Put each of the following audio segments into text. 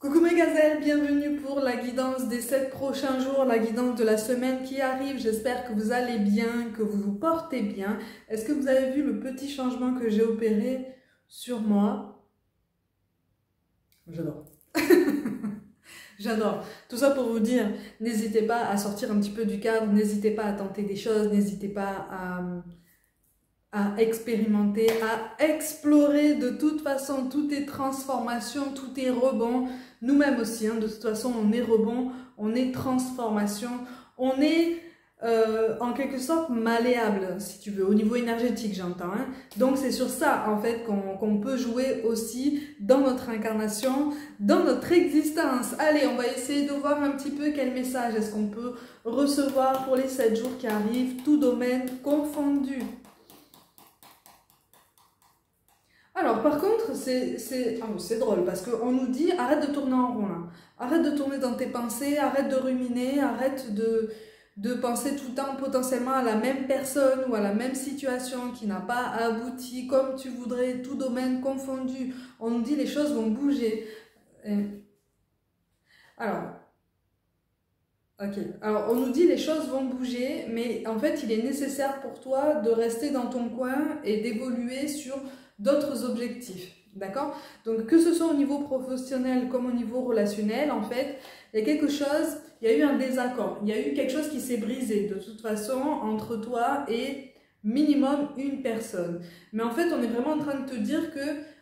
Coucou mes gazelles, bienvenue pour la guidance des 7 prochains jours, la guidance de la semaine qui arrive. J'espère que vous allez bien, que vous vous portez bien. Est-ce que vous avez vu le petit changement que j'ai opéré sur moi? J'adore. J'adore. Tout ça pour vous dire, n'hésitez pas à sortir un petit peu du cadre, n'hésitez pas à tenter des choses, n'hésitez pas à expérimenter, à explorer. De toute façon, tout est transformation, tout est rebond. Nous-mêmes aussi, hein, de toute façon, on est rebond, on est transformation, on est en quelque sorte malléable, si tu veux, au niveau énergétique, j'entends. Hein. Donc, c'est sur ça, en fait, qu'on peut jouer aussi dans notre incarnation, dans notre existence. Allez, on va essayer de voir un petit peu quel message est-ce qu'on peut recevoir pour les 7 jours qui arrivent, tout domaine confondu. Alors, par contre, c'est drôle parce qu'on nous dit arrête de tourner en rond là. Arrête de tourner dans tes pensées, arrête de ruminer, arrête de penser tout le temps potentiellement à la même personne ou à la même situation qui n'a pas abouti comme tu voudrais, tout domaine confondu. On nous dit les choses vont bouger. Alors, ok. Alors, on nous dit les choses vont bouger, mais en fait, il est nécessaire pour toi de rester dans ton coin et d'évoluer sur d'autres objectifs, d'accord? Donc, que ce soit au niveau professionnel comme au niveau relationnel, en fait, il y a quelque chose, il y a eu un désaccord, il y a eu quelque chose qui s'est brisé de toute façon entre toi et minimum une personne. Mais en fait, on est vraiment en train de te dire que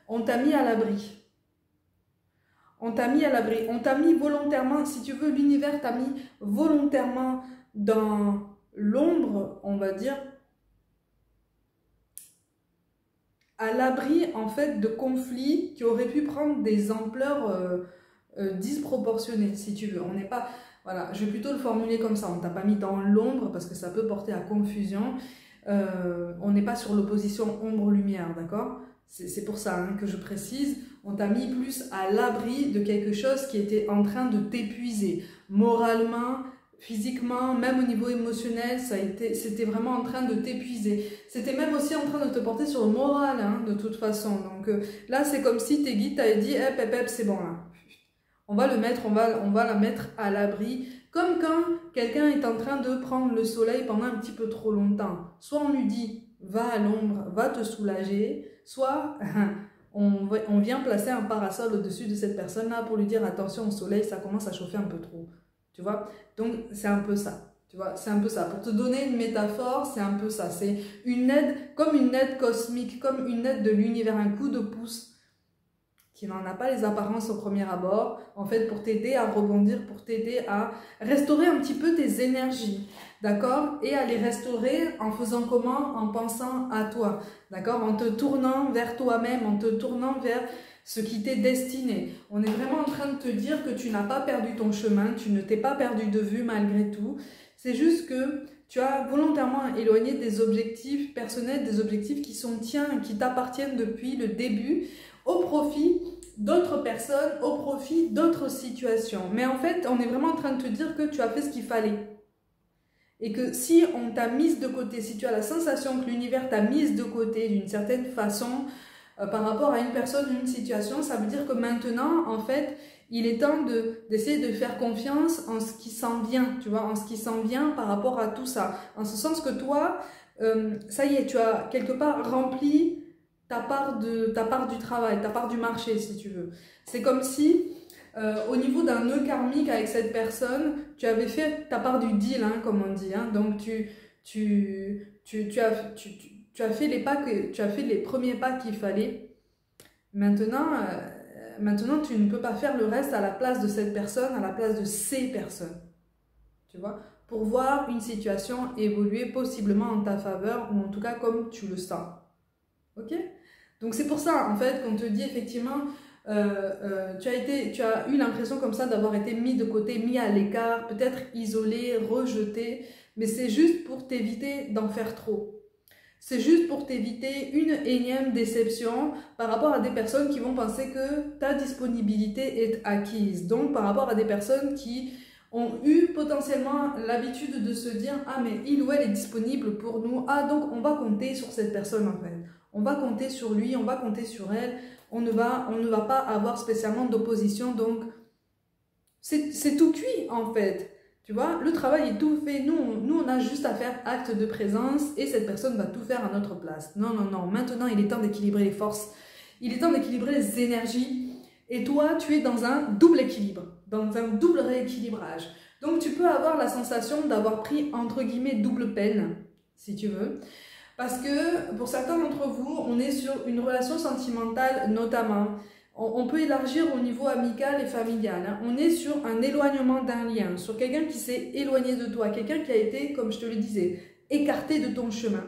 on t'a mis à l'abri. On t'a mis à l'abri, on t'a mis volontairement, si tu veux, l'univers t'a mis volontairement dans l'ombre, on va dire, à l'abri en fait de conflits qui auraient pu prendre des ampleurs disproportionnées, si tu veux. On n'est pas, voilà, je vais plutôt le formuler comme ça, on t'a pas mis dans l'ombre parce que ça peut porter à confusion. On n'est pas sur l'opposition ombre-lumière, d'accord? C'est pour ça hein, que je précise, on t'a mis plus à l'abri de quelque chose qui était en train de t'épuiser, moralement, physiquement, même au niveau émotionnel, c'était vraiment en train de t'épuiser. C'était même aussi en train de te porter sur le moral, hein, de toute façon. Donc là, c'est comme si tes guides t'avaient dit, hey, pep, c'est bon là. On va le mettre, on va la mettre à l'abri. Comme quand quelqu'un est en train de prendre le soleil pendant un petit peu trop longtemps. Soit on lui dit, va à l'ombre, va te soulager, soit on vient placer un parasol au-dessus de cette personne-là pour lui dire, attention au soleil, ça commence à chauffer un peu trop. Tu vois? Donc, c'est un peu ça. Tu vois? C'est un peu ça. Pour te donner une métaphore, c'est un peu ça. C'est une aide, comme une aide cosmique, comme une aide de l'univers, un coup de pouce qui n'en a pas les apparences au premier abord, en fait, pour t'aider à rebondir, pour t'aider à restaurer un petit peu tes énergies, d'accord? Et à les restaurer en faisant comment? En pensant à toi, d'accord? En te tournant vers toi-même, en te tournant vers ce qui t'est destiné. On est vraiment en train de te dire que tu n'as pas perdu ton chemin, tu ne t'es pas perdu de vue malgré tout. C'est juste que tu as volontairement éloigné des objectifs personnels, des objectifs qui sont tiens, qui t'appartiennent depuis le début, au profit d'autres personnes, au profit d'autres situations. Mais en fait, on est vraiment en train de te dire que tu as fait ce qu'il fallait. Et que si on t'a mise de côté, si tu as la sensation que l'univers t'a mise de côté d'une certaine façon, par rapport à une personne, une situation, ça veut dire que maintenant, en fait, il est temps d'essayer de faire confiance en ce qui s'en vient, tu vois, en ce qui s'en vient par rapport à tout ça. En ce sens que toi, ça y est, tu as quelque part rempli ta part du travail, ta part du marché, si tu veux. C'est comme si, au niveau d'un nœud karmique avec cette personne, tu avais fait ta part du deal, hein, comme on dit. Hein. Donc, tu as fait les pas tu as fait les premiers pas qu'il fallait. Maintenant, tu ne peux pas faire le reste à la place de cette personne, à la place de ces personnes. Tu vois, pour voir une situation évoluer possiblement en ta faveur, ou en tout cas comme tu le sens. Ok? Donc c'est pour ça, en fait, qu'on te dit effectivement, tu as eu l'impression comme ça d'avoir été mis de côté, mis à l'écart, peut-être isolé, rejeté, mais c'est juste pour t'éviter d'en faire trop. C'est juste pour t'éviter une énième déception par rapport à des personnes qui vont penser que ta disponibilité est acquise. Donc par rapport à des personnes qui ont eu potentiellement l'habitude de se dire « Ah mais il ou elle est disponible pour nous, ah donc on va compter sur cette personne en fait. On va compter sur lui, on va compter sur elle, on ne va pas avoir spécialement d'opposition, donc c'est tout cuit en fait. Tu vois, le travail est tout fait. Nous, on a juste à faire acte de présence et cette personne va tout faire à notre place. Non, non, non. Maintenant, il est temps d'équilibrer les forces. Il est temps d'équilibrer les énergies. Et toi, tu es dans un double équilibre, dans un double rééquilibrage. Donc, tu peux avoir la sensation d'avoir pris, entre guillemets, double peine, si tu veux. Parce que, pour certains d'entre vous, on est sur une relation sentimentale, notamment. On peut élargir au niveau amical et familial. Hein. On est sur un éloignement d'un lien, sur quelqu'un qui s'est éloigné de toi, quelqu'un qui a été, comme je te le disais, écarté de ton chemin.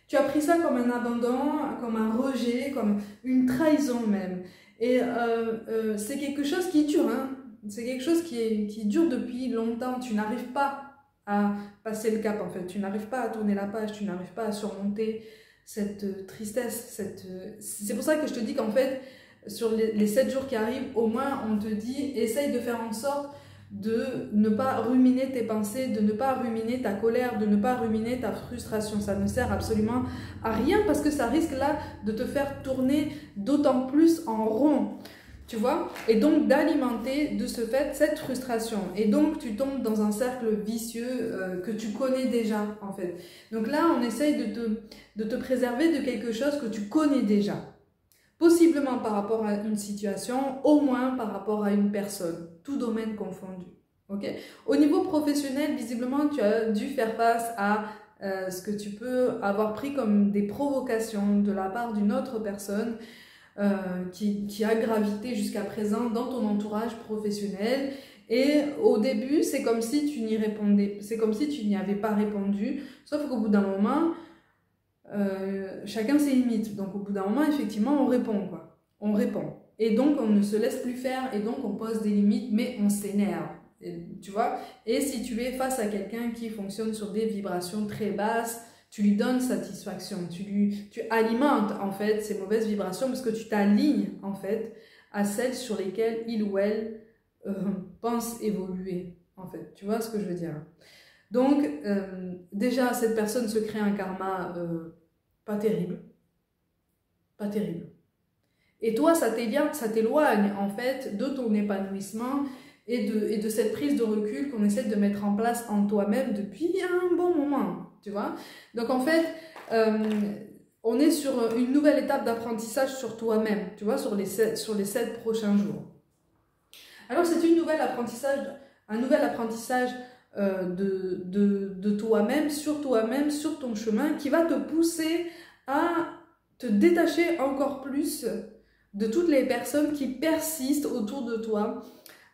Tu as pris ça comme un abandon, comme un rejet, comme une trahison même. Et c'est quelque chose qui dure, hein. C'est quelque chose qui dure depuis longtemps. Tu n'arrives pas à passer le cap en fait. Tu n'arrives pas à tourner la page, tu n'arrives pas à surmonter cette tristesse. C'est pour ça que je te dis qu'en fait, sur les 7 jours qui arrivent, au moins on te dit, essaye de faire en sorte de ne pas ruminer tes pensées, de ne pas ruminer ta colère, de ne pas ruminer ta frustration. Ça ne sert absolument à rien parce que ça risque là de te faire tourner d'autant plus en rond. Tu vois? Et donc d'alimenter de ce fait cette frustration. Et donc tu tombes dans un cercle vicieux que tu connais déjà en fait. Donc là on essaye de te préserver de quelque chose que tu connais déjà. Possiblement par rapport à une situation, au moins par rapport à une personne, tout domaine confondu. Okay? Au niveau professionnel, visiblement, tu as dû faire face à ce que tu peux avoir pris comme des provocations de la part d'une autre personne qui a gravité jusqu'à présent dans ton entourage professionnel. Et au début, c'est comme si tu n'y répondais, c'est comme si tu n'y avais pas répondu, sauf qu'au bout d'un moment, chacun ses limites. Donc au bout d'un moment, effectivement, on répond quoi. On répond. Et donc on ne se laisse plus faire et donc on pose des limites, mais on s'énerve. Tu vois? Et si tu es face à quelqu'un qui fonctionne sur des vibrations très basses, tu lui donnes satisfaction, tu alimentes en fait ces mauvaises vibrations parce que tu t'alignes en fait à celles sur lesquelles il ou elle pense évoluer en fait. Tu vois ce que je veux dire? Donc, déjà, cette personne se crée un karma pas terrible. Pas terrible. Et toi, ça t'éloigne, en fait, de ton épanouissement et de cette prise de recul qu'on essaie de mettre en place en toi-même depuis un bon moment, tu vois. Donc, en fait, on est sur une nouvelle étape d'apprentissage sur toi-même, tu vois, sur les 7 prochains jours. Alors, c'est un nouvel apprentissage de toi-même, sur ton chemin, qui va te pousser à te détacher encore plus de toutes les personnes qui persistent autour de toi,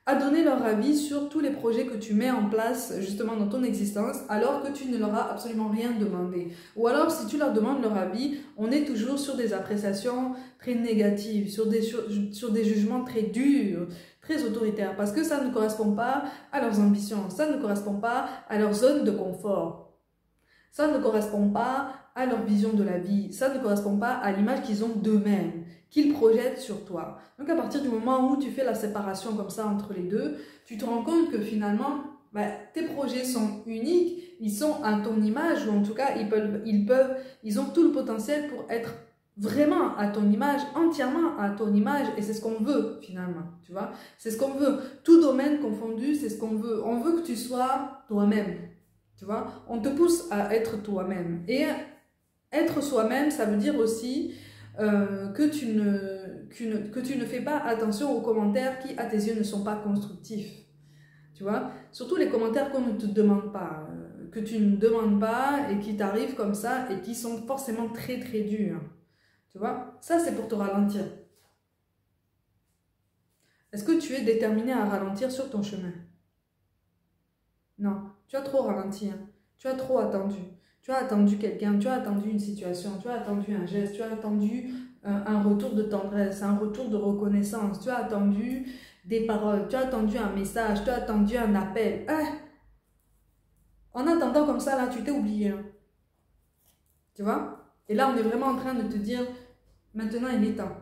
à donner leur avis sur tous les projets que tu mets en place justement dans ton existence, alors que tu ne leur as absolument rien demandé. Ou alors, si tu leur demandes leur avis, on est toujours sur des appréciations très négatives, sur des jugements très durs, très autoritaires, parce que ça ne correspond pas à leurs ambitions, ça ne correspond pas à leur zone de confort, ça ne correspond pas à leur vision de la vie, ça ne correspond pas à l'image qu'ils ont d'eux-mêmes, qu'ils projettent sur toi. Donc à partir du moment où tu fais la séparation comme ça entre les deux, tu te rends compte que finalement, tes projets sont uniques, ils sont à ton image, ou en tout cas, ils ont tout le potentiel pour être vraiment à ton image, entièrement à ton image, et c'est ce qu'on veut finalement, tu vois, c'est ce qu'on veut, tout domaine confondu, c'est ce qu'on veut, on veut que tu sois toi-même, tu vois, on te pousse à être toi-même, et être soi-même, ça veut dire aussi que tu ne fais pas attention aux commentaires qui, à tes yeux, ne sont pas constructifs, tu vois, surtout les commentaires qu'on ne te demande pas, que tu ne demandes pas, et qui t'arrivent comme ça, et qui sont forcément très très durs. Tu vois, ça c'est pour te ralentir. Est-ce que tu es déterminé à ralentir sur ton chemin? Non, tu as trop ralenti, hein. Tu as trop attendu. Tu as attendu quelqu'un, tu as attendu une situation, tu as attendu un geste, tu as attendu un retour de tendresse, un retour de reconnaissance, tu as attendu des paroles, tu as attendu un message, tu as attendu un appel. En attendant comme ça, là, tu t'es oublié. Hein. Tu vois? Et là, on est vraiment en train de te dire, maintenant, il est temps.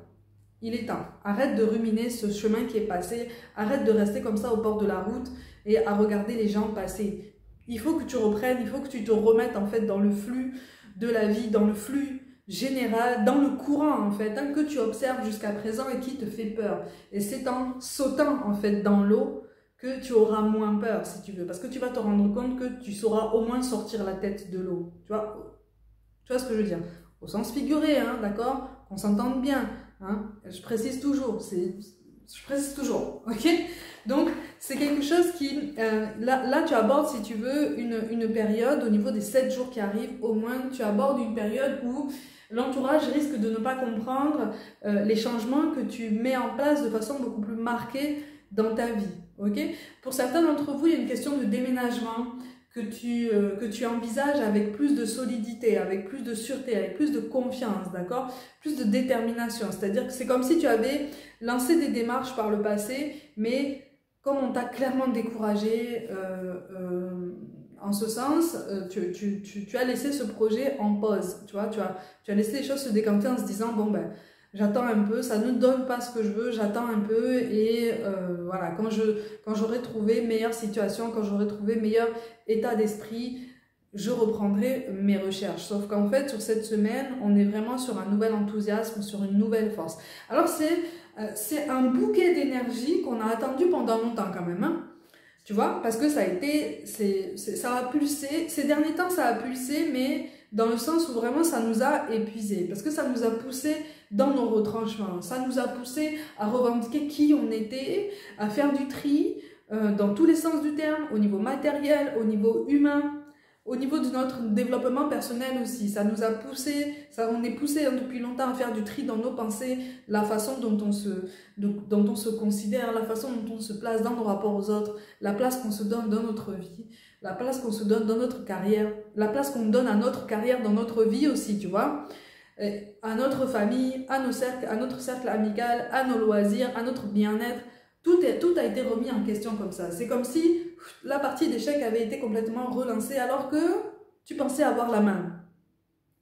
Il est temps. Arrête de ruminer ce chemin qui est passé. Arrête de rester comme ça au bord de la route et à regarder les gens passer. Il faut que tu reprennes, il faut que tu te remettes en fait dans le flux de la vie, dans le flux général, dans le courant en fait, que tu observes jusqu'à présent et qui te fait peur. Et c'est en sautant en fait dans l'eau que tu auras moins peur, si tu veux. Parce que tu vas te rendre compte que tu sauras au moins sortir la tête de l'eau. Tu vois ce que je veux dire? Au sens figuré, hein, d'accord? Qu'on s'entende bien. Hein? Je précise toujours. Je précise toujours, ok? Donc, c'est quelque chose qui... là, tu abordes, si tu veux, une période au niveau des 7 jours qui arrivent. Au moins, tu abordes une période où l'entourage risque de ne pas comprendre les changements que tu mets en place de façon beaucoup plus marquée dans ta vie, ok? Pour certains d'entre vous, il y a une question de déménagement que tu envisages avec plus de solidité, avec plus de sûreté, avec plus de confiance, d'accord? Plus de détermination. C'est-à-dire que c'est comme si tu avais lancé des démarches par le passé, mais comme on t'a clairement découragé en ce sens, tu as laissé ce projet en pause, tu vois, tu as laissé les choses se décanter en se disant, bon ben, j'attends un peu, ça ne donne pas ce que je veux, j'attends un peu et voilà, quand j'aurai trouvé meilleure situation, quand j'aurai trouvé meilleur état d'esprit, je reprendrai mes recherches. Sauf qu'en fait, sur cette semaine, on est vraiment sur un nouvel enthousiasme, sur une nouvelle force. Alors, c'est un bouquet d'énergie qu'on a attendu pendant longtemps quand même, hein. Tu vois, parce que ça a été, ça a pulsé, ces derniers temps ça a pulsé, mais dans le sens où vraiment ça nous a épuisés, parce que ça nous a poussé dans nos retranchements, ça nous a poussé à revendiquer qui on était, à faire du tri dans tous les sens du terme, au niveau matériel, au niveau humain, au niveau de notre développement personnel aussi. Ça nous a poussé, on est poussé depuis longtemps à faire du tri dans nos pensées, la façon dont on se considère, la façon dont on se place dans nos rapports aux autres, la place qu'on se donne dans notre vie, la place qu'on se donne dans notre carrière, la place qu'on donne à notre carrière dans notre vie aussi, tu vois, à notre famille, à notre cercle amical, à nos loisirs, à notre bien-être. Tout a été remis en question comme ça. C'est comme si la partie d'échec avait été complètement relancée alors que tu pensais avoir la main.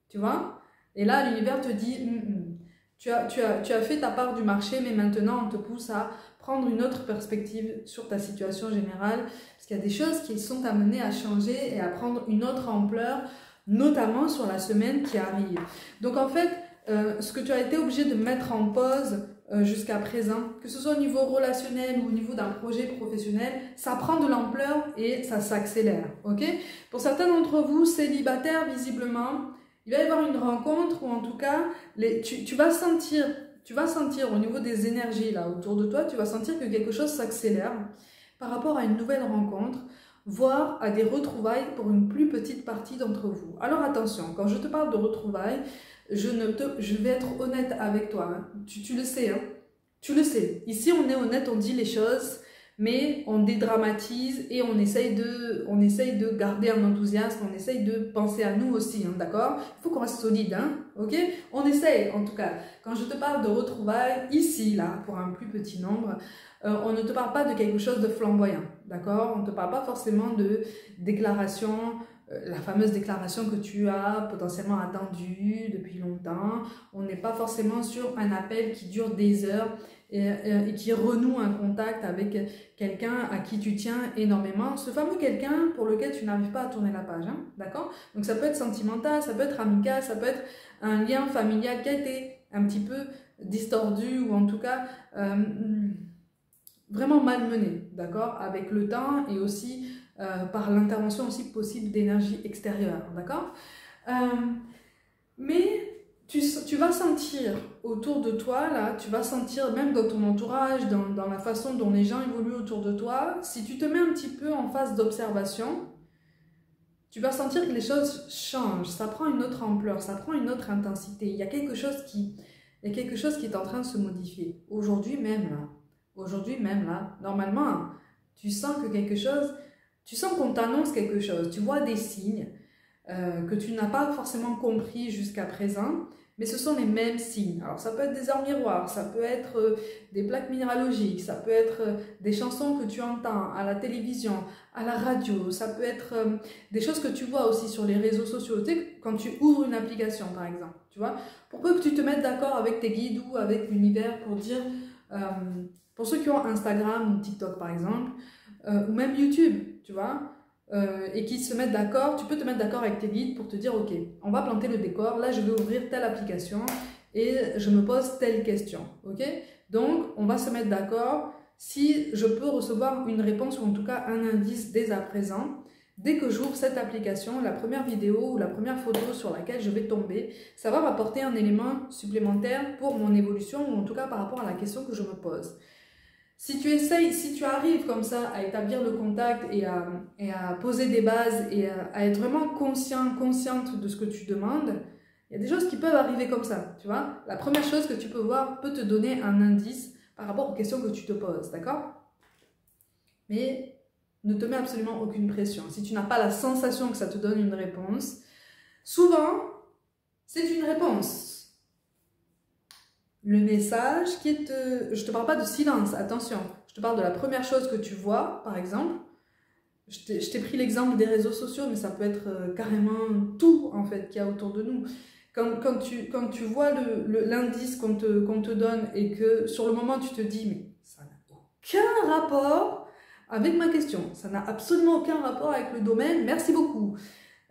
Tu vois? Et là, l'univers te dit, tu as fait ta part du marché, mais maintenant, on te pousse à prendre une autre perspective sur ta situation générale. Parce qu'il y a des choses qui sont amenées à changer et à prendre une autre ampleur, notamment sur la semaine qui arrive. Donc, en fait, ce que tu as été obligé de mettre en pause jusqu'à présent, que ce soit au niveau relationnel ou au niveau d'un projet professionnel, ça prend de l'ampleur et ça s'accélère, ok? Pour certains d'entre vous, célibataires, visiblement, il va y avoir une rencontre ou en tout cas, tu vas sentir au niveau des énergies là autour de toi, tu vas sentir que quelque chose s'accélère par rapport à une nouvelle rencontre, voire à des retrouvailles pour une plus petite partie d'entre vous. Alors attention, quand je te parle de retrouvailles, je vais être honnête avec toi, hein. Tu le sais, hein. Tu le sais. Ici, on est honnête, on dit les choses, mais on dédramatise et on essaye de garder un enthousiasme, on essaye de penser à nous aussi, hein, d'accord? Il faut qu'on reste solide, hein, ok? On essaye, en tout cas. Quand je te parle de retrouvailles, ici, là, pour un plus petit nombre, on ne te parle pas de quelque chose de flamboyant, d'accord? On ne te parle pas forcément de déclaration, la fameuse déclaration que tu as potentiellement attendue depuis longtemps. On n'est pas forcément sur un appel qui dure des heures et qui renoue un contact avec quelqu'un à qui tu tiens énormément. Ce fameux quelqu'un pour lequel tu n'arrives pas à tourner la page, hein, d'accord? Donc ça peut être sentimental, ça peut être amical, ça peut être un lien familial qui a été un petit peu distordu ou en tout cas vraiment malmené, d'accord? Avec le temps et aussi par l'intervention aussi possible d'énergie extérieure, d'accord? Mais tu vas sentir autour de toi, là, tu vas sentir même dans ton entourage, dans la façon dont les gens évoluent autour de toi, si tu te mets un petit peu en phase d'observation, tu vas sentir que les choses changent, ça prend une autre ampleur, ça prend une autre intensité. Il y a quelque chose qui est en train de se modifier. Aujourd'hui même là, normalement, tu sens que quelque chose, tu sens qu'on t'annonce quelque chose, tu vois des signes que tu n'as pas forcément compris jusqu'à présent, mais ce sont les mêmes signes. Alors ça peut être des arts miroirs, ça peut être des plaques minéralogiques, ça peut être des chansons que tu entends à la télévision, à la radio, ça peut être des choses que tu vois aussi sur les réseaux sociaux, tu sais, quand tu ouvres une application par exemple, tu vois, pour peu que tu te mettes d'accord avec tes guides ou avec l'univers pour dire, pour ceux qui ont Instagram ou TikTok par exemple, ou même YouTube, tu vois, et qui se mettent d'accord, tu peux te mettre d'accord avec tes guides pour te dire ok, on va planter le décor, là je vais ouvrir telle application et je me pose telle question, ok? Donc on va se mettre d'accord si je peux recevoir une réponse ou en tout cas un indice dès à présent. Dès que j'ouvre cette application, la première vidéo ou la première photo sur laquelle je vais tomber, ça va m'apporter un élément supplémentaire pour mon évolution ou en tout cas par rapport à la question que je me pose. Si tu arrives comme ça à établir le contact et à poser des bases et à être vraiment consciente de ce que tu demandes, il y a des choses qui peuvent arriver comme ça, tu vois. La première chose que tu peux voir peut te donner un indice par rapport aux questions que tu te poses, d'accord? Mais ne te mets absolument aucune pression. Si tu n'as pas la sensation que ça te donne une réponse, souvent, c'est une réponse. Le message qui est... Je ne te parle pas de silence, attention. Je te parle de la première chose que tu vois, par exemple. Je t'ai pris l'exemple des réseaux sociaux, mais ça peut être carrément tout, en fait, qu'il y a autour de nous. Quand tu vois l'indice qu'on te donne et que sur le moment, tu te dis, mais ça n'a aucun rapport avec ma question. Ça n'a absolument aucun rapport avec le domaine. Merci beaucoup.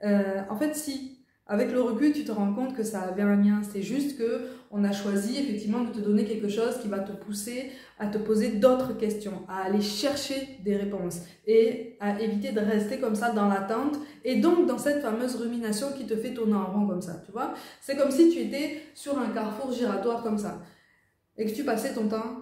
En fait, si. Avec le recul, tu te rends compte que ça avait un lien. C'est juste qu'on a choisi effectivement de te donner quelque chose qui va te pousser à te poser d'autres questions, à aller chercher des réponses et à éviter de rester comme ça dans l'attente et donc dans cette fameuse rumination qui te fait tourner en rond comme ça, tu vois. C'est comme si tu étais sur un carrefour giratoire comme ça et que tu passais ton temps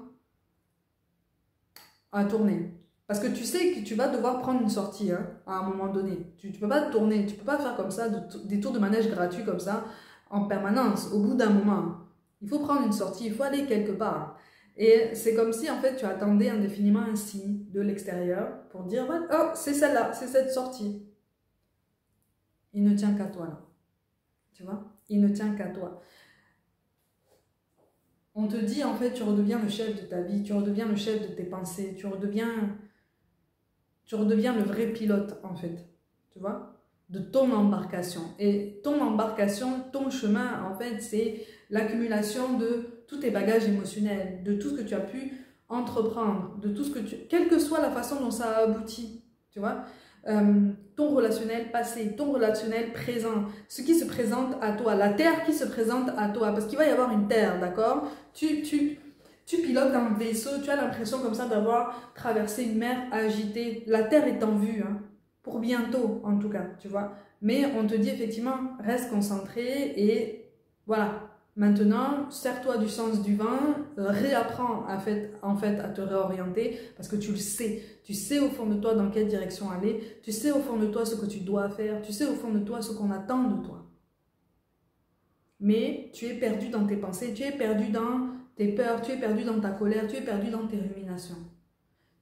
à tourner. Parce que tu sais que tu vas devoir prendre une sortie hein, à un moment donné. Tu ne peux pas tourner, tu ne peux pas faire comme ça des tours de manège gratuits comme ça en permanence. Au bout d'un moment, il faut prendre une sortie, il faut aller quelque part. Et c'est comme si en fait tu attendais indéfiniment un signe de l'extérieur pour dire oh, c'est celle-là, c'est cette sortie. Il ne tient qu'à toi là. Tu vois? Il ne tient qu'à toi. On te dit en fait tu redeviens le chef de ta vie, tu redeviens le chef de tes pensées, tu redeviens le vrai pilote, en fait, tu vois, de ton embarcation. Et ton embarcation, ton chemin, en fait, c'est l'accumulation de tous tes bagages émotionnels, de tout ce que tu as pu entreprendre, de tout ce que quelle que soit la façon dont ça a abouti, tu vois, ton relationnel passé, ton relationnel présent, ce qui se présente à toi, la terre qui se présente à toi, parce qu'il va y avoir une terre, d'accord? Tu pilotes un vaisseau, tu as l'impression comme ça d'avoir traversé une mer agitée. La terre est en vue, hein, pour bientôt en tout cas, tu vois. Mais on te dit effectivement, reste concentré et voilà. Maintenant, sers-toi du sens du vent, réapprends en fait à te réorienter parce que tu le sais. Tu sais au fond de toi dans quelle direction aller, tu sais au fond de toi ce que tu dois faire, tu sais au fond de toi ce qu'on attend de toi. Mais tu es perdu dans tes pensées, tu es perdu dans tes peurs, tu es perdu dans ta colère, tu es perdu dans tes ruminations.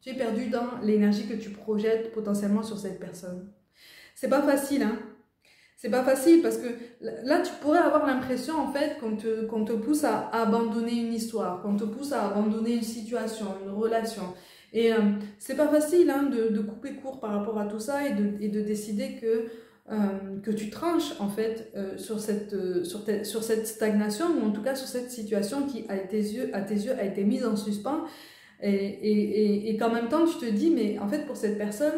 Tu es perdu dans l'énergie que tu projettes potentiellement sur cette personne. C'est pas facile, hein. C'est pas facile parce que là, tu pourrais avoir l'impression en fait qu'on te pousse à abandonner une histoire, qu'on te pousse à abandonner une situation, une relation. Et c'est pas facile hein, de couper court par rapport à tout ça et de décider que tu tranches en fait sur cette stagnation ou en tout cas sur cette situation qui à tes yeux a été mise en suspens et qu'en même temps tu te dis mais en fait pour cette personne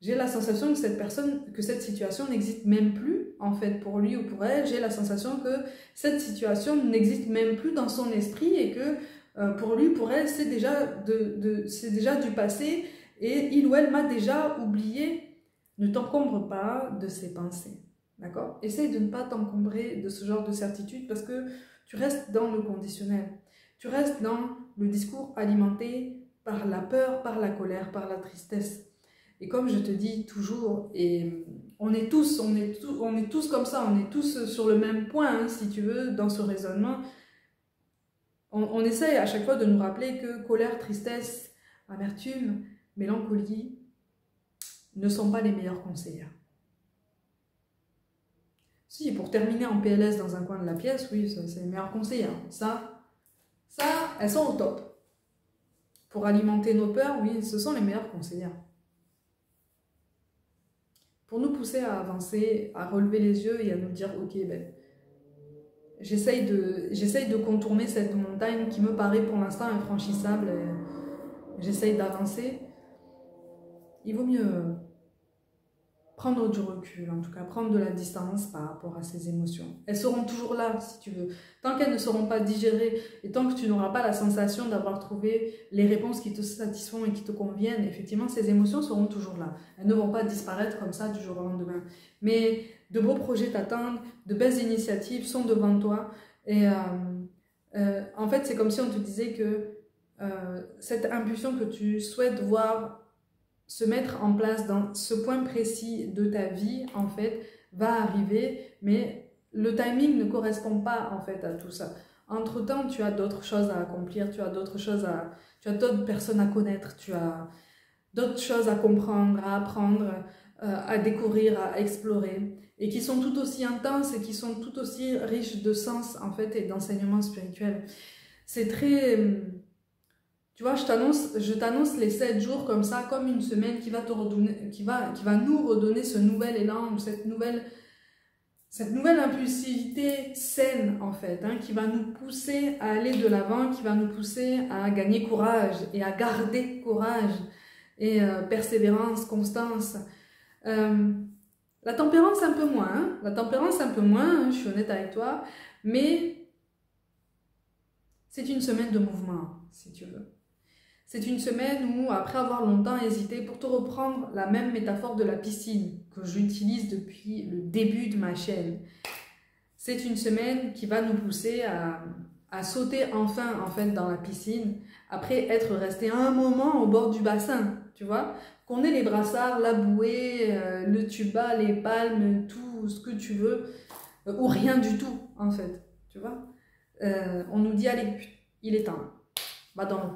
j'ai la sensation que cette situation n'existe même plus en fait pour lui ou pour elle, j'ai la sensation que cette situation n'existe même plus dans son esprit et que pour lui, pour elle, c'est déjà du passé et il ou elle m'a déjà oublié. Ne t'encombre pas de ces pensées, d'accord? Essaye de ne pas t'encombrer de ce genre de certitude parce que tu restes dans le conditionnel. Tu restes dans le discours alimenté par la peur, par la colère, par la tristesse. Et comme je te dis toujours, et on est tous comme ça, on est tous sur le même point, hein, si tu veux, dans ce raisonnement. On essaye à chaque fois de nous rappeler que colère, tristesse, amertume, mélancolie ne sont pas les meilleurs conseillers. Si, pour terminer en PLS dans un coin de la pièce, oui, c'est les meilleurs conseillers. Ça, elles sont au top. Pour alimenter nos peurs, oui, ce sont les meilleurs conseillers. Pour nous pousser à avancer, à relever les yeux et à nous dire, ok, ben, j'essaye de contourner cette montagne qui me paraît pour l'instant infranchissable. J'essaye d'avancer. Il vaut mieux prendre du recul, en tout cas prendre de la distance par rapport à ces émotions. Elles seront toujours là, si tu veux. Tant qu'elles ne seront pas digérées et tant que tu n'auras pas la sensation d'avoir trouvé les réponses qui te satisfont et qui te conviennent, effectivement, ces émotions seront toujours là. Elles ne vont pas disparaître comme ça du jour au lendemain. Mais de beaux projets t'attendent, de belles initiatives sont devant toi. Et en fait, c'est comme si on te disait que cette impulsion que tu souhaites voir se mettre en place dans ce point précis de ta vie, en fait, va arriver, mais le timing ne correspond pas, en fait, à tout ça. Entre-temps, tu as d'autres choses à accomplir, tu as d'autres personnes à connaître, tu as d'autres choses à comprendre, à apprendre, à découvrir, à explorer, et qui sont tout aussi intenses et qui sont tout aussi riches de sens, en fait, et d'enseignement spirituel. C'est très... Tu vois, je t'annonce les 7 jours comme ça, comme une semaine qui va te redonner, qui va nous redonner ce nouvel élan, cette nouvelle impulsivité saine, en fait, hein, qui va nous pousser à aller de l'avant, qui va nous pousser à gagner courage et à garder courage et persévérance, constance. La tempérance un peu moins, hein, je suis honnête avec toi, mais c'est une semaine de mouvement, si tu veux. C'est une semaine où, après avoir longtemps hésité, pour te reprendre la même métaphore de la piscine que j'utilise depuis le début de ma chaîne, c'est une semaine qui va nous pousser à sauter enfin, en fait, dans la piscine, après être resté un moment au bord du bassin, tu vois, qu'on ait les brassards, la bouée, le tuba, les palmes, tout ce que tu veux, ou rien du tout, en fait, tu vois. On nous dit, allez, il est temps, va dans l'eau.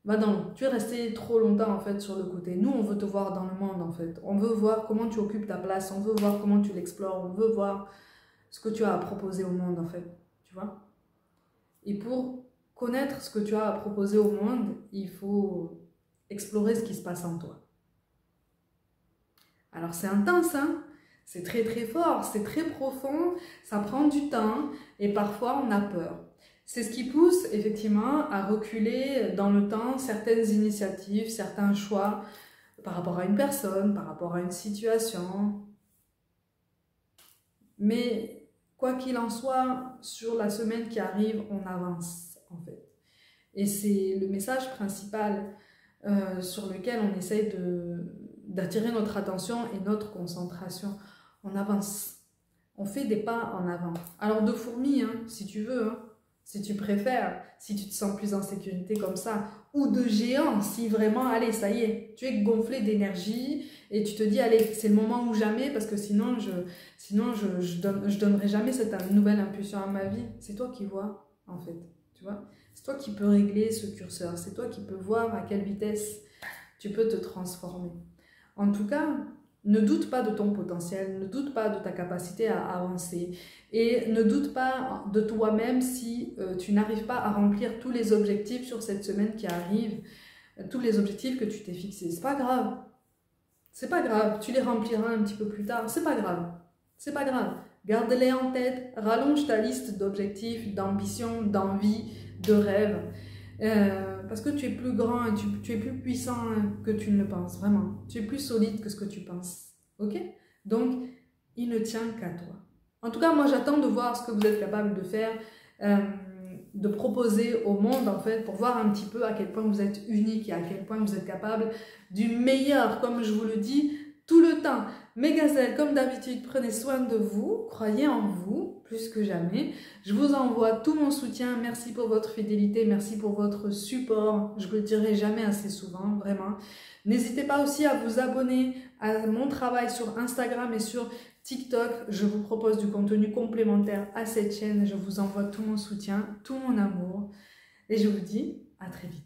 Va dans l'eau. Tu es resté trop longtemps, en fait, sur le côté. Nous, on veut te voir dans le monde, en fait. On veut voir comment tu occupes ta place, on veut voir comment tu l'explores, on veut voir ce que tu as à proposer au monde, en fait, tu vois. Et pour connaître ce que tu as à proposer au monde, il faut explorer ce qui se passe en toi. Alors, c'est intense, hein. C'est très, très fort, c'est très profond, ça prend du temps, et parfois, on a peur. C'est ce qui pousse effectivement à reculer dans le temps certaines initiatives, certains choix par rapport à une personne, par rapport à une situation. Mais quoi qu'il en soit, sur la semaine qui arrive, on avance en fait. Et c'est le message principal sur lequel on essaye d'attirer notre attention et notre concentration. On avance, on fait des pas en avant. Alors de fourmi, hein, si tu veux, hein. Si tu préfères, si tu te sens plus en sécurité comme ça, ou de géant, si vraiment, allez, ça y est, tu es gonflé d'énergie et tu te dis, allez, c'est le moment ou jamais, parce que sinon je donnerai jamais cette nouvelle impulsion à ma vie. C'est toi qui vois, en fait, tu vois. C'est toi qui peux régler ce curseur, c'est toi qui peux voir à quelle vitesse tu peux te transformer. En tout cas, ne doute pas de ton potentiel, ne doute pas de ta capacité à avancer et ne doute pas de toi-même si tu n'arrives pas à remplir tous les objectifs sur cette semaine qui arrive, tous les objectifs que tu t'es fixés. C'est pas grave. C'est pas grave, tu les rempliras un petit peu plus tard, c'est pas grave. C'est pas grave. Garde-les en tête, rallonge ta liste d'objectifs, d'ambitions, d'envies, de rêves. Parce que tu es plus grand et tu es plus puissant que tu ne le penses, vraiment. Tu es plus solide que ce que tu penses, ok? Donc, il ne tient qu'à toi. En tout cas, moi, j'attends de voir ce que vous êtes capable de faire, de proposer au monde, en fait, pour voir un petit peu à quel point vous êtes unique et à quel point vous êtes capable du meilleur, comme je vous le dis, tout le temps. Mes gazelles, comme d'habitude, prenez soin de vous, croyez en vous, plus que jamais. Je vous envoie tout mon soutien, merci pour votre fidélité, merci pour votre support, je ne le dirai jamais assez souvent, vraiment. N'hésitez pas aussi à vous abonner à mon travail sur Instagram et sur TikTok, je vous propose du contenu complémentaire à cette chaîne, je vous envoie tout mon soutien, tout mon amour, et je vous dis à très vite.